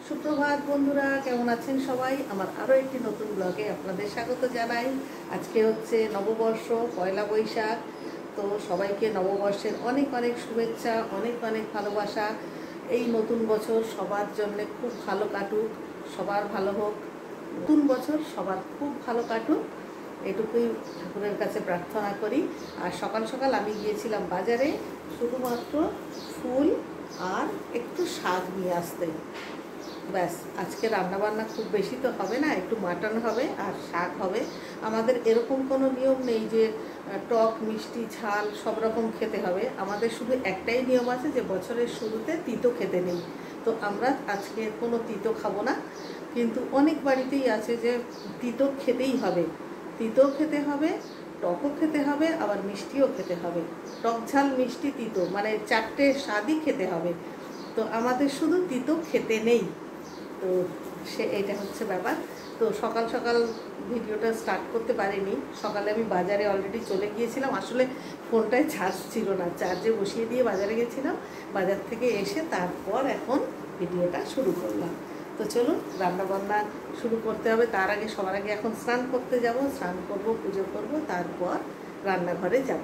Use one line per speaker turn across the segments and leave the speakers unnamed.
সুপ্রভাত বন্ধুরা, কেমন আছেন সবাই? আমার আরও একটি নতুন ব্লগে আপনাদের স্বাগত জানাই। আজকে হচ্ছে নববর্ষ, পয়লা বৈশাখ। তো সবাইকে নববর্ষের অনেক অনেক শুভেচ্ছা, অনেক অনেক ভালোবাসা। এই নতুন বছর সবার জন্য খুব ভালো কাটুক, সবার ভালো হোক। নতুন বছর সবার খুব ভালো কাটুক, এটুকুই ঠাকুরের কাছে প্রার্থনা করি। আর সকাল সকাল আমি গিয়েছিলাম বাজারে শুধুমাত্র ফুল আর একটু শাক নিয়ে আসতে। ব্যাস, আজকে রান্নাবান্না খুব বেশি তো হবে না, একটু মাটন হবে আর শাক হবে। আমাদের এরকম কোনো নিয়ম নেই যে টক মিষ্টি ঝাল সব রকম খেতে হবে। আমাদের শুধু একটাই নিয়ম আছে যে বছরের শুরুতে তিতো খেতে নেই। তো আমরা আজকে কোনো তিতো খাবো না, কিন্তু অনেক বাড়িতেই আছে যে তিতো খেতেই হবে। তিতো খেতে হবে, টকও খেতে হবে, আবার মিষ্টিও খেতে হবে। টক ঝাল মিষ্টি তিতো মানে চারটে স্বাদই খেতে হবে। তো আমাদের শুধু তিতো খেতে নেই। তো এইটা হচ্ছে ব্যাপার। তো সকাল সকাল ভিডিওটা স্টার্ট করতে পারিনি। সকালে আমি বাজারে অলরেডি চলে গিয়েছিলাম। আসলে ফোনটায় চার্জ ছিল না, চার্জে বসিয়ে দিয়ে বাজারে গেছিলাম। বাজার থেকে এসে তারপর এখন ভিডিওটা শুরু করলাম। তো চলুন, রান্নাবান্না শুরু করতে হবে। তার আগে সবার আগে এখন স্নান করতে যাব, স্নান করব, পুজো করব, তারপর রান্নাঘরে যাব।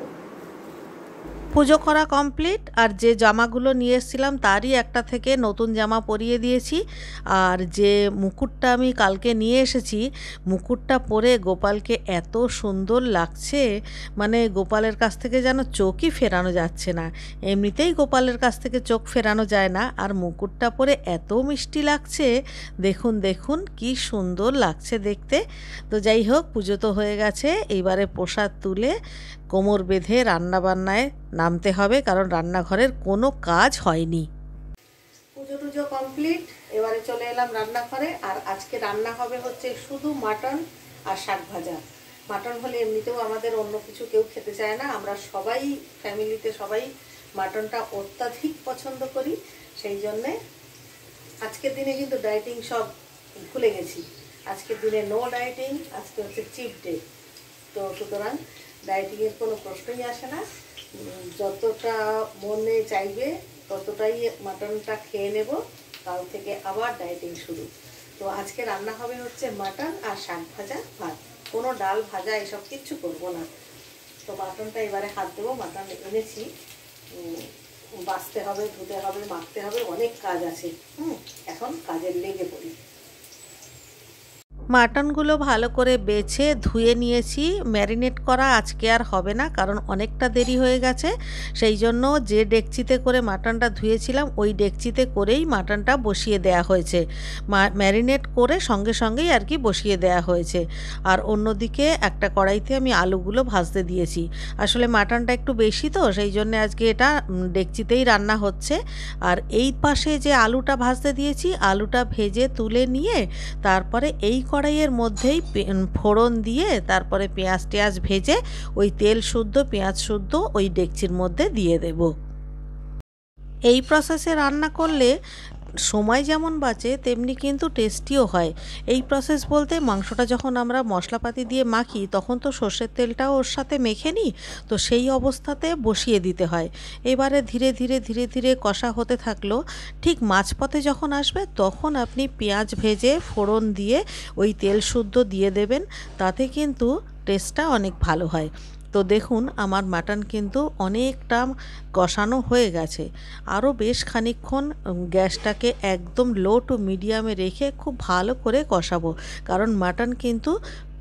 পুজো করা কমপ্লিট। আর যে জামাগুলো নিয়ে এসেছিলাম তারই একটা থেকে নতুন জামা পরিয়ে দিয়েছি। আর যে মুকুটটা আমি কালকে নিয়ে এসেছি, মুকুটটা পরে গোপালকে এত সুন্দর লাগছে, মানে গোপালের কাছ থেকে যেন চোখই ফেরানো যাচ্ছে না। এমনিতেই গোপালের কাছ থেকে চোখ ফেরানো যায় না, আর মুকুটটা পরে এত মিষ্টি লাগছে। দেখুন দেখুন কি সুন্দর লাগছে দেখতে। তো যাই হোক, পুজো তো হয়ে গেছে। এইবারে প্রসাদ তুলে কোমর বেঁধে রান্নাবান্নায় নামতে হবে, কারণ রান্নাঘরের কোনো কাজ হয়নি। পুজো টুজো কমপ্লিট, এবারে চলে এলাম রান্নাঘরে। আর আজকে রান্না হবে হচ্ছে শুধু মাটন আর শাক ভাজা। মাটন হলে এমনিতেও আমাদের অন্য কিছু কেউ খেতে চায় না। আমরা সবাই ফ্যামিলিতে সবাই মাটনটা অত্যাধিক পছন্দ করি। সেই জন্যে আজকের দিনে কিন্তু ডায়েটিং সব ভুলে গেছি। আজকের দিনে নো ডায়েটিং, আজকে হচ্ছে চিট ডে। তো সুতরাং ডায়েটিংয়ের কোনো প্রশ্নই আসে না। যতটা মনে চাইবে ততটাই মাটনটা খেয়ে নেব। কাল থেকে আবার ডায়েটিং শুরু। তো আজকে রান্না হবে হচ্ছে মাটন আর শাক ভাজা, ভাত। কোনো ডাল ভাজা এসব কিচ্ছু করবো না। তো মাটনটা এবারে হাত দেবো। মাটন এনেছি, বাছতে হবে, ধুতে হবে, মাখতে হবে, অনেক কাজ আছে। এখন কাজের লেগে পড়ি। মাটনগুলো ভালো করে বেছে ধুয়ে নিয়েছি। ম্যারিনেট করা আজকে আর হবে না, কারণ অনেকটা দেরি হয়ে গেছে। সেই জন্য যে ডেকচিতে করে মাটনটা ধুয়েছিলাম ওই ডেকচিতে করেই মাটনটা বসিয়ে দেয়া হয়েছে। ম্যারিনেট করে সঙ্গে সঙ্গেই আর কি বসিয়ে দেয়া হয়েছে। আর অন্যদিকে একটা কড়াইতে আমি আলুগুলো ভাজতে দিয়েছি। আসলে মাটনটা একটু বেশি তো, সেই জন্য আজকে এটা ডেকচিতেই রান্না হচ্ছে। আর এই পাশে যে আলুটা ভাজতে দিয়েছি, আলুটা ভেজে তুলে নিয়ে তারপরে এই কড়াইয়ের মধ্যেই ফোড়ন দিয়ে তারপরে পেঁয়াজ টেয়াজ ভেজে ওই তেল শুদ্ধ পেঁয়াজ শুদ্ধ ওই ডেকচির মধ্যে দিয়ে দেব। এই প্রসেসে রান্না করলে সময় যেমন বাঁচে তেমনি কিন্তু টেস্টিও হয়। এই প্রসেস বলতে, মাংসটা যখন আমরা মশলাপাতি দিয়ে মাখি তখন তো সর্ষের তেলটাও ওর সাথে মেখে নিই। তো সেই অবস্থাতে বসিয়ে দিতে হয়। এবারে ধীরে ধীরে ধীরে ধীরে কষা হতে থাকলো। ঠিক মাঝপথে যখন আসবে তখন আপনি পেঁয়াজ ভেজে ফোড়ন দিয়ে ওই তেল শুদ্ধ দিয়ে দেবেন। তাতে কিন্তু টেস্টটা অনেক ভালো হয়। তো দেখুন, আমার মাটন কিন্তু অনেকটা কষানো হয়ে গেছে। আরও বেশ খানিকক্ষণ গ্যাসটাকে একদম লো টু মিডিয়ামে রেখে খুব ভালো করে কষাবো, কারণ মাটন কিন্তু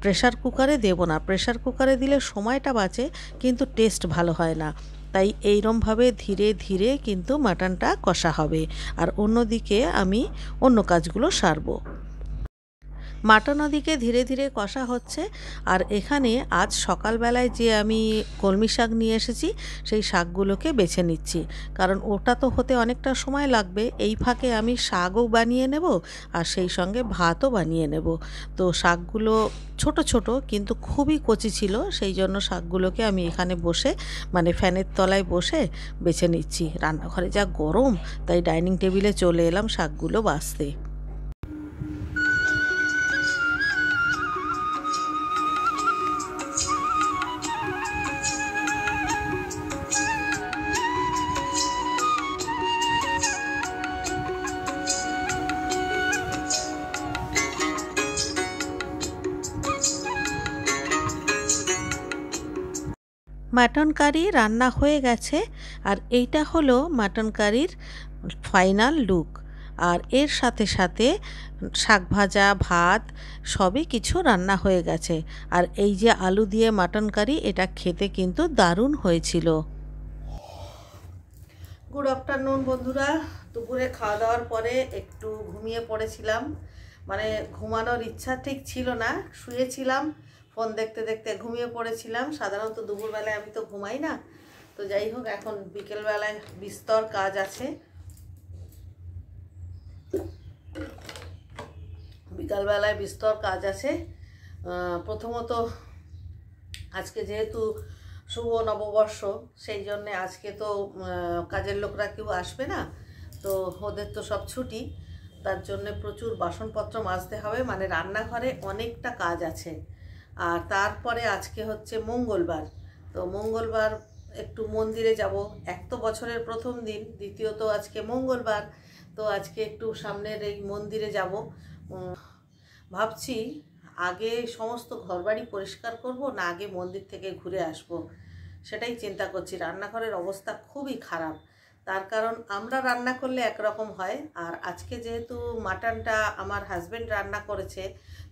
প্রেশার কুকারে দেব না। প্রেশার কুকারে দিলে সময়টা বাঁচে কিন্তু টেস্ট ভালো হয় না। তাই এইরমভাবে ধীরে ধীরে কিন্তু মাটনটা কষা হবে। আর অন্যদিকে আমি অন্য কাজগুলো সারবো। মাটন ওদিকে ধীরে ধীরে কষা হচ্ছে। আর এখানে আজ সকালবেলায় যে আমি কলমি শাক নিয়ে এসেছি সেই শাকগুলোকে বেছে নিচ্ছি, কারণ ওটা তো হতে অনেকটা সময় লাগবে। এই ফাঁকে আমি শাকও বানিয়ে নেব আর সেই সঙ্গে ভাতও বানিয়ে নেব। তো শাকগুলো ছোট ছোট কিন্তু খুবই কচি ছিল, সেই জন্য শাকগুলোকে আমি এখানে বসে মানে ফ্যানের তলায় বসে বেছে নিচ্ছি। রান্নাঘরে যা গরম, তাই ডাইনিং টেবিলে চলে এলাম শাকগুলো বাছতে।
মাটন কারি রান্না হয়ে গেছে, আর এইটা হলো মাটন কারির ফাইনাল লুক। আর এর সাথে সাথে শাক ভাজা, ভাত সবই কিছু রান্না হয়ে গেছে। আর এই যে আলু দিয়ে মাটন কারি, এটা খেতে কিন্তু দারুণ হয়েছিল।
গুড আফটারনুন বন্ধুরা। দুপুরে খাওয়া দাওয়ার পরে একটু ঘুমিয়ে পড়েছিলাম, মানে ঘুমানোর ইচ্ছা ঠিক ছিল না, শুয়েছিলাম, ফোন দেখতে দেখতে ঘুমিয়ে পড়েছিলাম। সাধারণত দুপুরবেলায় আমি তো ঘুমাই না, তো যাই হোক এখন বিকেলবেলায় বিস্তর কাজ আছে। বিকালবেলায় বিস্তর কাজ আছে। প্রথমত আজকে যেহেতু শুভ নববর্ষ, সেই জন্যে আজকে তো কাজের লোকরা কেউ আসবে না, তো ওদের তো সব ছুটি, তার জন্য প্রচুর বাসনপত্র মাজতে হবে, মানে রান্নাঘরে অনেকটা কাজ আছে। আর তারপরে আজকে হচ্ছে মঙ্গলবার, তো মঙ্গলবার একটু মন্দিরে যাব। এক তো বছরের প্রথম দিন, দ্বিতীয়ত আজকে মঙ্গলবার, তো আজকে একটু সামনের এই মন্দিরে যাব। ভাবছি আগে সমস্ত ঘরবাড়ি পরিষ্কার করব না আগে মন্দির থেকে ঘুরে আসব, সেটাই চিন্তা করছি। রান্নাঘরের অবস্থা খুবই খারাপ, তার কারণ আমরা রান্না করলে একরকম হয়, আর আজকে যেহেতু মাটনটা আমার হাজব্যান্ড রান্না করেছে,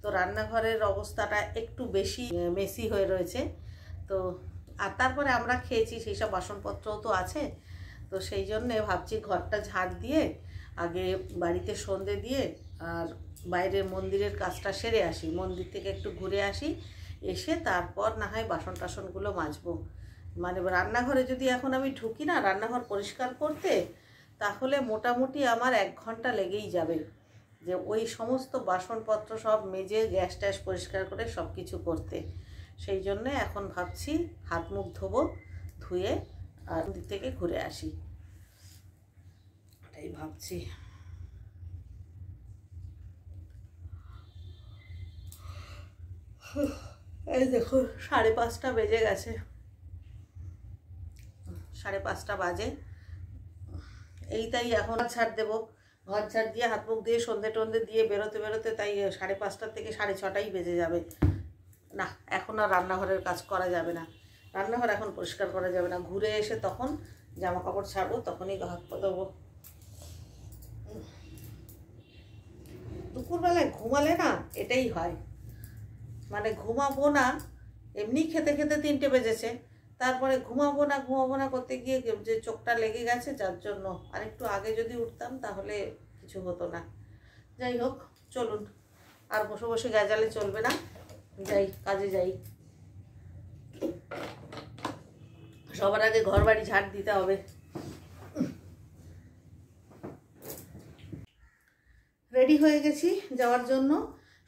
তো রান্নাঘরের অবস্থাটা একটু বেশি মেসি হয়ে রয়েছে। তো আর তারপরে আমরা খেয়েছি, সেই সব বাসনপত্রও তো আছে, তো সেই জন্যে ভাবছি ঘরটা ঝাড় দিয়ে আগে বাড়িতে সন্ধে দিয়ে আর বাইরের মন্দিরের কাজটা সেরে আসি, মন্দির থেকে একটু ঘুরে আসি, এসে তারপর না হয় বাসন টাসনগুলো মাজবো। মানে রান্নাঘরে যদি এখন আমি ঢুকি না রান্নাঘর পরিষ্কার করতে, তাহলে মোটামুটি আমার 1 ঘন্টা লেগেই যাবে, যে ওই সমস্ত বাসনপত্র সব মেজে গ্যাস ট্যাস পরিষ্কার করে সব কিছু করতে। সেই জন্যে এখন ভাবছি হাত মুখ ধোবো, ধুয়ে আর মন্দির থেকে ঘুরে আসি, এটাই ভাবছি। এই দেখো 5:30 বেজে গেছে, 5:30 বাজে। এই তাই এখন ছাড় দেবো, ঘর ঝাড় দিয়ে হাত মুখ দিয়ে সন্ধে টন্ধে দিয়ে বেরোতে বেরোতে তাই 5:30 থেকে 6:30 বেজে যাবে। না এখন আর রান্নাঘরের কাজ করা যাবে না, রান্নাঘর এখন পরিষ্কার করা যাবে না, ঘুরে এসে তখন জামা কাপড় ছাড়বো, তখনই হাত পা দেবো। দুপুরবেলায় ঘুমালে না এটাই হয়, মানে ঘুমাবো না, এমনি খেতে খেতে 3টে বেজেছে, তারপরে ঘুমাবো না করতে গিয়ে যে চোখটা লেগে গেছে, যার জন্য আর একটু আগে যদি উঠতাম তাহলে কিছু হতো না। যাই হোক চলুন, আর বসে বসে গেজালে চলবে না, যাই কাজে যাই। সবার আগে ঘর বাড়ি ঝাড় দিতে হবে। রেডি হয়ে গেছি যাওয়ার জন্য,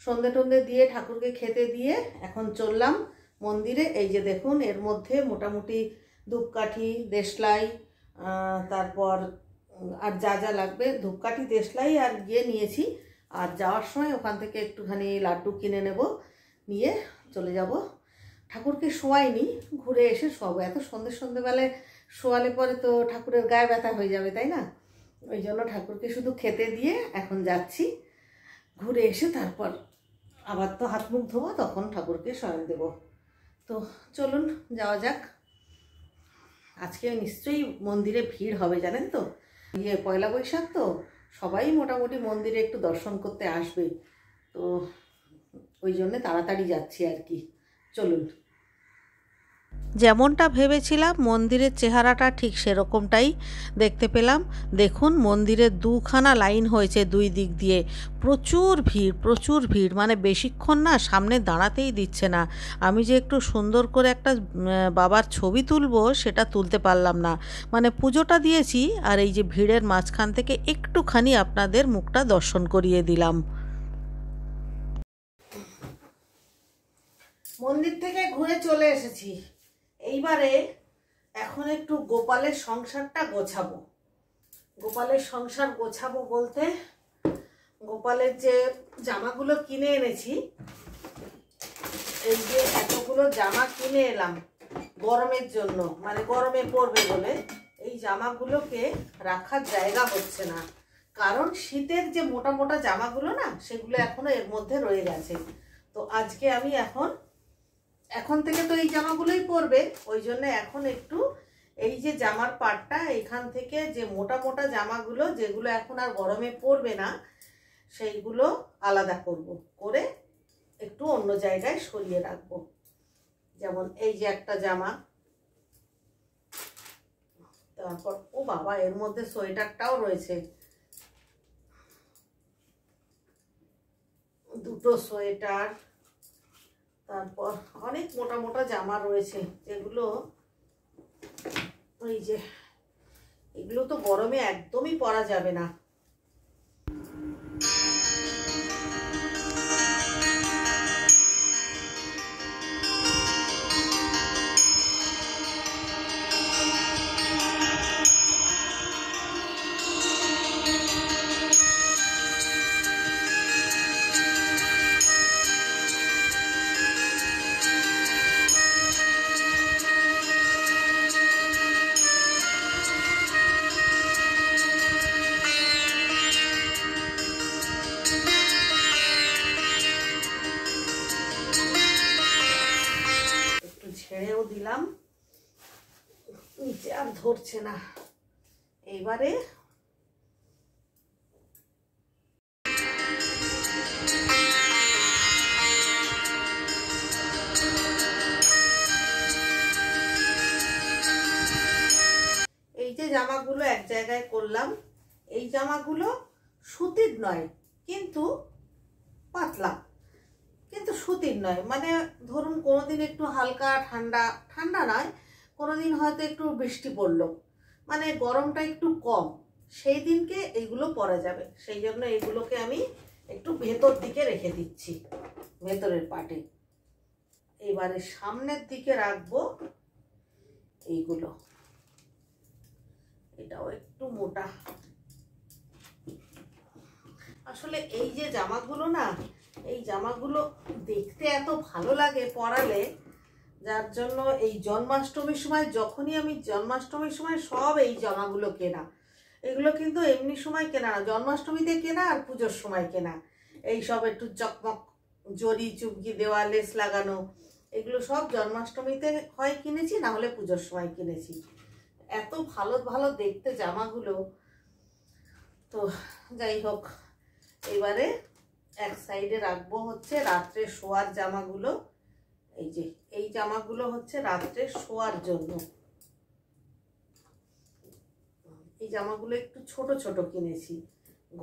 সন্ধে টন্ধে দিয়ে ঠাকুরকে খেতে দিয়ে এখন চললাম মন্দিরে। এই যে দেখুন এর মধ্যে মোটামুটি ধূপকাঠি, দেশলাই, তারপর আর যা যা লাগবে, ধূপকাঠি, দেশলাই আর গিয়ে নিয়েছি। আর যাওয়ার সময় ওখান থেকে একটুখানি লাড্ডু কিনে নেব, নিয়ে চলে যাব। ঠাকুরকে শোয়াইনি, ঘুরে এসে শোয়াবো। এত সন্ধেবেলায় শোয়ালে পরে তো ঠাকুরের গায়ে ব্যথা হয়ে যাবে, তাই না? ওই জন্য ঠাকুরকে শুধু খেতে দিয়ে এখন যাচ্ছি, ঘুরে এসে তারপর আবার তো হাত মুখ ধোবো, তখন ঠাকুরকে শয়ন দেব। তো চলুন যাওয়া যাক। আজকে নিশ্চয়ই মন্দিরে ভিড় হবে, জানেন তো, পয়লা বৈশাখ তো সবাই মোটামুটি মন্দিরে একটু দর্শন করতে আসবে, তো ওই জন্যে তাড়াতাড়ি যাচ্ছি আর কি। চলুন।
যেমনটা ভেবেছিলাম মন্দিরের চেহারাটা ঠিক সেরকমটাই দেখতে পেলাম। দেখুন মন্দিরের 2খানা লাইন হয়েছে 2 দিক দিয়ে, প্রচুর ভিড়, মানে বেশিক্ষণ না সামনে দাঁড়াতেই দিচ্ছে না। আমি যে একটু সুন্দর করে একটা বাবার ছবি তুলবো সেটা তুলতে পারলাম না, মানে পুজোটা দিয়েছি আর এই যে ভিড়ের মাঝখান থেকে একটুখানি আপনাদের মুখটা দর্শন করিয়ে দিলাম।
মন্দির থেকে ঘুরে চলে এসেছি, এইবারে এখন একটু গোপালের সংসারটা গোছাবো। গোপালের সংসার গোছাবো বলতে, গোপালের যে জামাগুলো কিনে এনেছি, এই যে এতগুলো জামা কিনে এলাম গরমের জন্য, মানে গরমে পড়বে বলে, এই জামাগুলোকে রাখার জায়গা হচ্ছে না, কারণ শীতের যে মোটা মোটা জামাগুলো না, সেগুলো এখনো এর মধ্যে রয়ে গেছে। তো আজকে আমি এখন এখন থেকে তো এই জামাগুলোই পরবে, ওই জন্য এখন একটু এই যে জামার পাটটা এখান থেকে যে মোটা মোটা জামাগুলো যেগুলো এখন আর গরমে পরবে না সেইগুলো আলাদা করব, করে একটু অন্য জায়গায় সরিয়ে রাখবো। যেমন এই যে একটা জামা, তারপর ও বাবা এর মধ্যে সোয়েটারটাও রয়েছে, দুটো সোয়েটার, তারপর অনেক মোটা মোটা জামা রয়েছে যেগুলো ওই যে এগুলো তো গরমে একদমই পরা যাবে না। ছেড়েও দিলাম, নিচে আর ধরছে না। এইবারে এই যে জামাগুলো এক জায়গায় করলাম, এই জামাগুলো সুতির নয় কিন্তু পাতলা, কিন্তু সুতির নয়, মানে ধরুন কোনোদিন একটু হালকা ঠান্ডা, ঠান্ডা নয়, কোনোদিন হয়তো একটু বৃষ্টি পড়লো, মানে গরমটা একটু কম, সেই দিনকে এইগুলো পরা যাবে। সেই জন্য এগুলোকে আমি একটু ভেতর দিকে রেখে দিচ্ছি, ভেতরের পাটে। এবারে সামনের দিকে রাখবো এইগুলো, এটাও একটু মোটা। আসলে এই যে জামাগুলো না, এই জামাগুলো দেখতে এত ভালো লাগে পরালে, যার জন্য এই জন্মাষ্টমীর সময়, যখনই আমি জন্মাষ্টমীর সময় সব এই জামাগুলো কেনা, এগুলো কিন্তু এমনি সময় কেনা না, জন্মাষ্টমীতে কেনা আর পুজোর সময় কেনা। এই সব একটু চকমক জরি চুমকি দেওয়া, লেস লাগানো, এগুলো সব জন্মাষ্টমীতে হয় কিনেছি, না হলে পুজোর সময় কিনেছি। এত ভালো ভালো দেখতে জামাগুলো। তো যাই হোক, এবারে এক সাইডে রাখবো হচ্ছে রাত্রে শোয়ার জামাগুলো। এই যে এই জামাগুলো হচ্ছে রাত্রে শোয়ার জন্য। এই জামাগুলো একটু ছোট ছোট কিনেছি,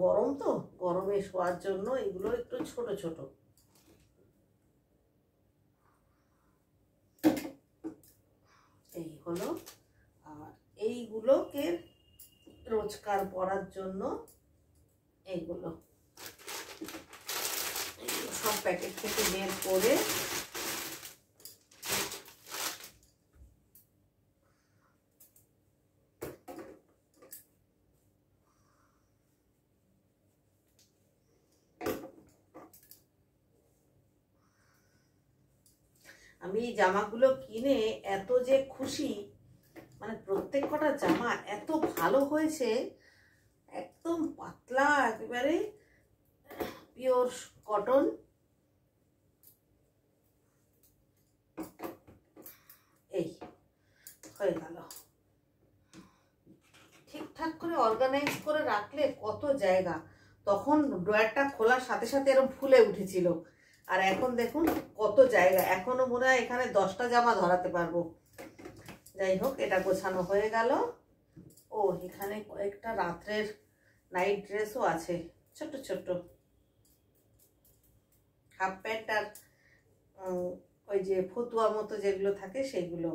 গরম তো, গরমে শোয়ার জন্য এগুলো একটু ছোট ছোট। এই হলো। আর এইগুলোকে রোজকার পরার জন্য এইগুলো সব প্যাকেট থেকে বের করে আমি এই জামাগুলো কিনে এত যে খুশি, মানে প্রত্যেক কটা জামা এত ভালো হয়েছে, একদম পাতলা, একেবারে পিওর কটন। এই হয়ে গেল। ঠিকঠাক করে অর্গানাইজ করে রাখলে কত জায়গা, তখন ড্রয়ারটা খোলার সাথে সাথে এরকম ফুলে উঠেছিল, আর এখন দেখুন কত জায়গা, এখনো মনে হয় এখানে 10টা জামা ধরাতে পারবো। যাই হোক, এটা গোছানো হয়ে গেল। ও এখানে কয়েকটা রাত্রের নাইট ড্রেসও আছে, ছোট ছোট হাফ প্যান্ট আর ওই যে ফতুয়া মতো যেগুলো থাকে সেগুলো,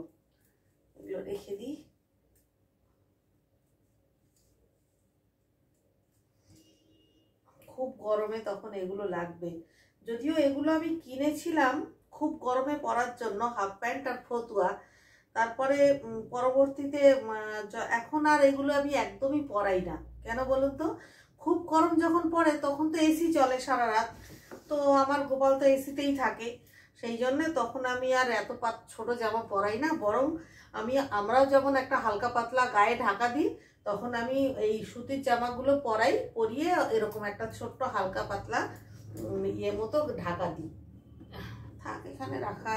এগুলো রেখে দিই। খুব গরমে তখন এগুলো লাগবে, যদিও এগুলো আমি কিনেছিলাম খুব গরমে পরার জন্য, হাফ প্যান্ট আর ফতুয়া। তারপরে পরবর্তীতে এখন আর এগুলো আমি একদমই পরাই না। কেন বলুন তো, খুব গরম যখন পড়ে তখন তো এসি চলে সারা রাত, তো আমার গোপাল তো এসিতেই থাকে, সেই জন্যে তখন আমি আর এত ছোট জামা পরাই না। বরং আমরাও যখন একটা হালকা পাতলা গায়ে ঢাকা দিই, তখন আমি এই সুতির জামাগুলো পরিয়ে এরকম একটা ছোট্ট হালকা পাতলা ইয়ে মতো ঢাকা দিই। থাক, এখানে রাখা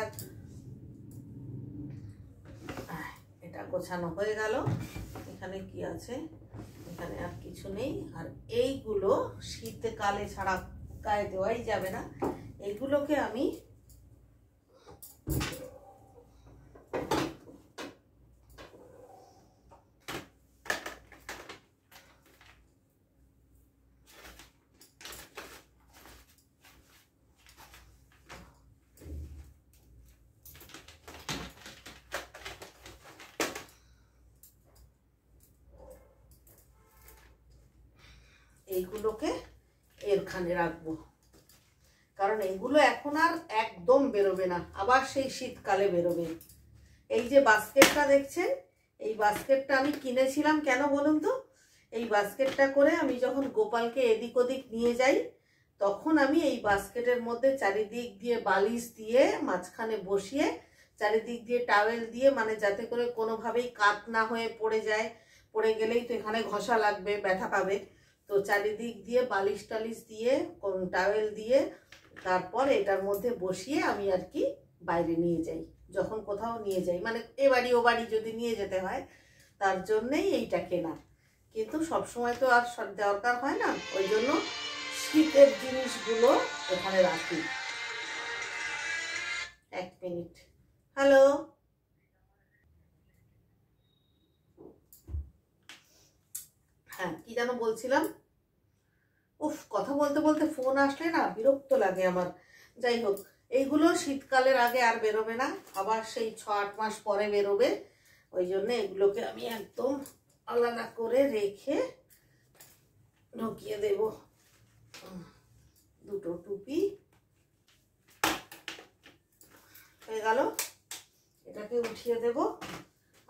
এটা গোছানো হয়ে গেল। এখানে কি আছে? এখানে আর কিছু নেই। আর এইগুলো শীতকালে ছাড়া গায়ে দেওয়াই যাবে না। এইগুলোকে আমি এইগুলোকে এরখানে রাখবো, কারণ এইগুলো এখন আর একদম বেরোবে না, আবার সেই শীতকালে বেরোবে। এই যে বাস্কেটটা দেখছেন, এই বাস্কেটটা আমি কিনেছিলাম কেন বলুন তো? এই বাস্কেটটা করে আমি যখন গোপালকে এদিক ওদিক নিয়ে যাই, তখন আমি এই বাস্কেটের মধ্যে চারিদিক দিয়ে বালিশ দিয়ে মাঝখানে বসিয়ে চারিদিক দিয়ে টাওয়েল দিয়ে, মানে যাতে করে কোনোভাবেই কাত না হয়ে পড়ে যায়, পড়ে গেলেই তো এখানে ঘষা লাগবে, ব্যথা পাবে। তো চারিদিক দিয়ে বালিশ টালিশ দিয়ে টাওয়েল দিয়ে তারপর এটার মধ্যে বসিয়ে আমি আর কি বাইরে নিয়ে যাই, যখন কোথাও নিয়ে যাই, মানে এ বাড়ি ও বাড়ি যদি নিয়ে যেতে হয়, তার জন্যেই এইটা কেনা। কিন্তু সবসময় তো আর দরকার হয় না, ওই জন্য শীতের জিনিসগুলো এখানে রাখি। 1 মিনিট। হ্যালো, হ্যাঁ কি যেন বলছিলাম? উফ, কথা বলতে বলতে ফোন আসলে না বিরক্ত লাগে আমার। যাই হোক, এইগুলো শীতকালের আগে আর বেরোবে না, আবার সেই 6-8 মাস পরে বেরোবে। ওই জন্য এগুলোকে আমি একদম আলাদা করে রেখে ঢুকিয়ে দেব। দুটো টুপি হয়ে গেল, এটাকে উঠিয়ে দেব।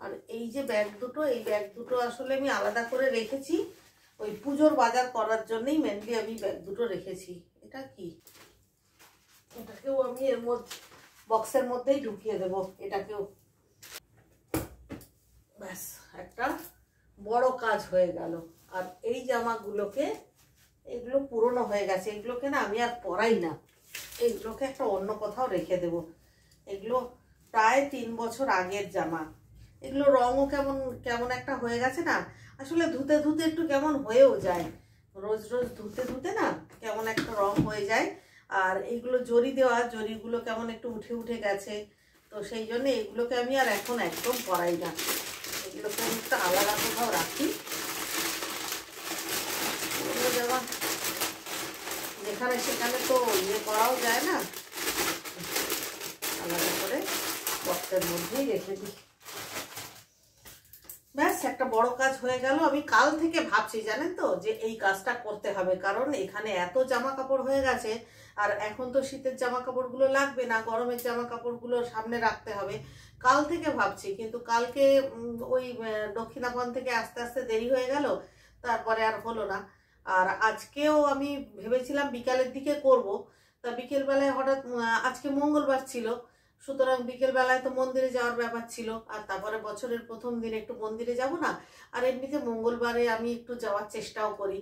আর এই যে ব্যাগ দুটো, এই ব্যাগ দুটো আসলে আমি আলাদা করে রেখেছি, ওই পুজোর বাজার করার জন্যই মেনলি আমি ব্যাগ দুটো রেখেছি। এটা কি? এটাকেও আমি এর মধ্যে বক্সের মধ্যেই ঢুকিয়ে দেব। এটাকেও ব্যাস একটা বড় কাজ হয়ে গেল। আর এই জামাগুলোকে, এগুলো পুরনো হয়ে গেছে, এগুলোকে না আমি আর পরাই না, এগুলোকে একটা অন্য কোথাও রেখে দেব। এগুলো প্রায় 3 বছর আগের জামা। এগুলো রঙও কেমন কেমন একটা হয়ে গেছে না, আসলে ধুতে ধুতে একটু কেমন হয়েও যায়, রোজ রোজ ধুতে ধুতে না কেমন একটা রং হয়ে যায়। আর এইগুলো জরি দেওয়া, জরিগুলো কেমন একটু উঠে উঠে গেছে, তো সেই জন্য এগুলোকে আমি আর এখন একদম পরাই না, এগুলোকে আমি একটা আলাদা কোথাও রাখি। জামা যেখানে সেখানে তো ইয়ে করাও যায় না, আলাদা করে বক্সের মধ্যেই রেখে দিই। ব্যাস একটা বড় কাজ হয়ে গেল। আমি কাল থেকে ভাবছি জানেন তো, যে এই কাজটা করতে হবে, কারণ এখানে এত জামা কাপড় হয়ে গেছে। আর এখন তো শীতের জামা কাপড়গুলো লাগবে না, গরমের জামা কাপড়গুলো সামনে রাখতে হবে। কাল থেকে ভাবছি, কিন্তু কালকে ওই দক্ষিণাপন থেকে আস্তে আস্তে দেরি হয়ে গেল, তারপরে আর হলো না। আর আজকেও আমি ভেবেছিলাম বিকালের দিকে করব, তা বিকেলবেলায় হঠাৎ আজকে মঙ্গলবার ছিল, সুতরাং বিকেলবেলায় তো মন্দিরে যাওয়ার ব্যাপার ছিল, আর তারপরে বছরের প্রথম দিন একটু মন্দিরে যাব না। আর এমনিতে মঙ্গলবারে আমি একটু যাওয়ার চেষ্টাও করি,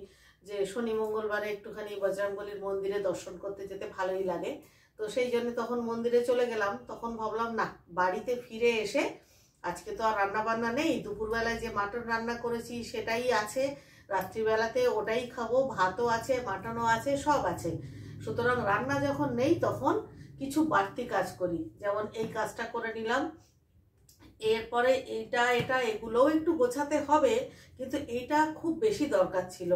যে শনি মঙ্গলবারে একটুখানি বজরংবলীর মন্দিরে দর্শন করতে যেতে ভালোই লাগে। তো সেই জন্য তখন মন্দিরে চলে গেলাম। তখন ভাবলাম না, বাড়িতে ফিরে এসে আজকে তো আর রান্না বান্না নেই, দুপুরবেলায় যে মাটন রান্না করেছি সেটাই আছে, রাত্রিবেলাতে ওটাই খাবো, ভাতও আছে, মাটনও আছে, সব আছে। সুতরাং রান্না যখন নেই তখন কিছু বাড়তি কাজ করি, যেমন এই কাজটা করে নিলাম। এরপরে এটা এগুলোও একটু গোছাতে হবে, কিন্তু এটা খুব বেশি দরকার ছিল।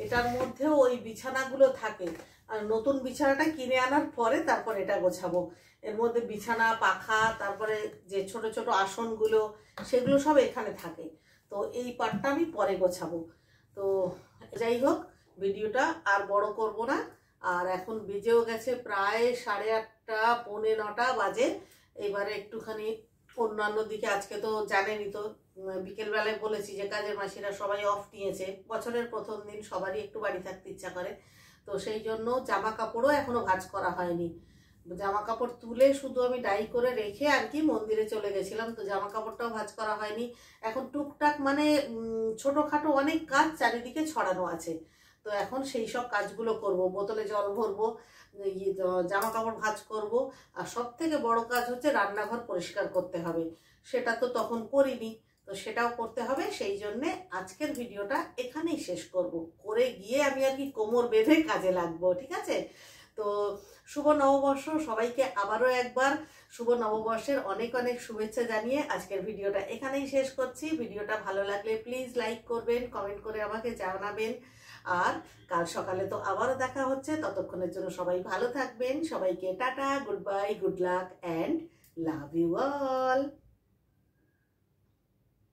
এটার মধ্যেও ওই বিছানাগুলো থাকে, আর নতুন বিছানাটা কিনে আনার পরে তারপর এটা গোছাবো। এর মধ্যে বিছানা, পাখা, তারপরে যে ছোট ছোট আসনগুলো, সেগুলো সব এখানে থাকে। তো এই পার্টটা আমি পরে গোছাবো। তো যাই হোক, ভিডিওটা আর বড় করব না। আর এখন বেজেও গেছে প্রায় 8:30, 8:45 বাজে। এবারে একটুখানি অন্যান্য দিকে, আজকে তো জানেনই তো বিকেলবেলায় বলেছি যে কাজের মাসিরা সবাই অফ নিয়েছে, বছরের প্রথম দিন সবারই একটু বাড়ি থাকতে ইচ্ছা করে। তো সেই জন্য জামা কাপড়ও এখনো ভাঁজ করা হয়নি। জামা কাপড় তুলে শুধু আমি ডাই করে রেখে আর কি মন্দিরে চলে গেছিলাম, তো জামা কাপড়টাও ভাঁজ করা হয়নি। এখন টুকটাক মানে ছোটোখাটো অনেক কাজ চারিদিকে ছড়ানো আছে, তো এখন সেই সব কাজগুলো করব। বোতলে জল ভরবো, জামা কাপড় ভাঁজ করব, আর সব থেকে বড় কাজ হচ্ছে রান্নাঘর পরিষ্কার করতে হবে। সেটা তো তখন করিনি, তো সেটাও করতে হবে। সেই জন্যে আজকের ভিডিওটা এখানেই শেষ করব, করে গিয়ে আমি আর কি কোমর বেঁধে কাজে লাগবো, ঠিক আছে? তো শুভ নববর্ষ সবাইকে, আবারও একবার শুভ নববর্ষের অনেক অনেক শুভেচ্ছা জানিয়ে আজকের ভিডিওটা এখানেই শেষ করছি। ভিডিওটা ভালো লাগলে প্লিজ লাইক করবেন, কমেন্ট করে আমাকে জানাবেন। আর কাল সকালে তো আবারও দেখা হচ্ছে, ততক্ষণের জন্য সবাই ভালো থাকবেন। সবাইকে টাটা, good bye, good luck and love you all.